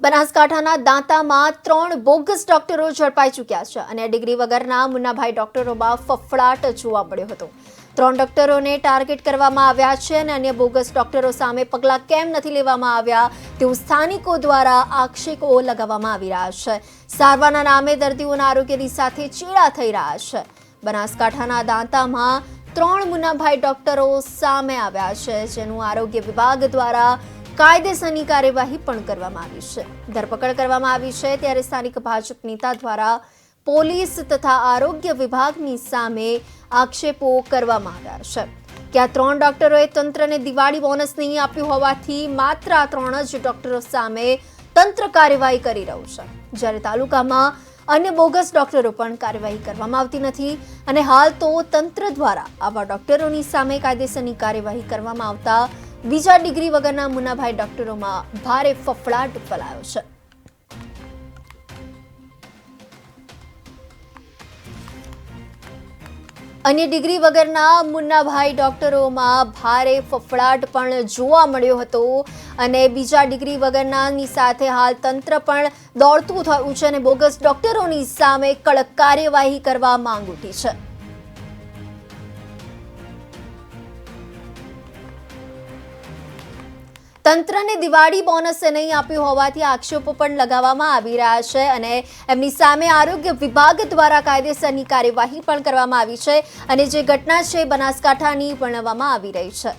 બનાસકાંઠાના દાંતામાં 3 બોગસ ડોક્ટરો ઝડપાઈ ચૂક્યા છે અને ડિગ્રી વગરના મુન્નાભાઈ ડોક્ટરોમાં ફફડાટ જોવા મળ્યો હતો। 3 ડોક્ટરોને ટાર્ગેટ કરવામાં આવ્યા છે અને અન્ય બોગસ ડોક્ટરો સામે પગલાં કેમ નથી લેવામાં આવ્યા તેવું સ્થાનિકો દ્વારા આક્ષેપો લગાવવામાં આવી રહ્યા છે। સારવારના નામે દર્દીઓના આરોગ્યની સાથે ચેડા થઈ રહ્યા છે। બનાસકાંઠાના દાંતામાં 3 મુન્નાભાઈ ડોક્ટરો સામે આવ્યા છે, જેનું આરોગ્ય વિભાગ દ્વારા કાયદેસરની કાર્યવાહી પણ કરવામાં આવી છે। ધરપકડ કરવામાં આવી છે, ત્યારે સ્થાનિક ભાજપ નેતા દ્વારા પોલીસ તથા આરોગ્ય વિભાગની સામે આક્ષેપો કરવામાં આવ્યા છે કે આ 3 ડોક્ટરોએ તંત્રને દિવાળી બોનસ નહીં આપ્યું હોવાથી માત્ર આ 3 જ ડોક્ટરો સામે તંત્ર કાર્યવાહી કરી રહ્યું છે, જ્યારે તાલુકામાં અન્ય બોગસ ડોક્ટરો પણ કાર્યવાહી કરવામાં આવતી નથી અને હાલ તો તંત્ર દ્વારા આવા ડોક્ટરોની સામે કાયદેસરની કાર્યવાહી કરવામાં આવતા બીજા ડિગ્રી વગરના મુન્નાભાઈ ડોક્ટરોમાં ભારે ફફડાટ ફેલાયો છે। અન્ય ડિગ્રી વગરના મુન્નાભાઈ ડોક્ટરોમાં ભારે ફફડાટ પણ જોવા મળ્યો હતો અને બીજા ડિગ્રી વગરનાની સાથે હાલ તંત્ર પણ દોડતું થયું છે અને બોગસ ડોક્ટરોની સામે કડક કાર્યવાહી કરવા માંગ ઉઠી છે। તંત્રને દિવાળી બોનસ નહીં આપ્યું હોવાથી આક્ષેપો પણ લગાવવામાં આવી રહ્યા છે અને એમની સામે આરોગ્ય વિભાગ દ્વારા કાયદેસરની કાર્યવાહી પણ કરવામાં આવી છે અને જે ઘટના છે બનાસકાંઠાની વર્ણવવામાં આવી રહી છે।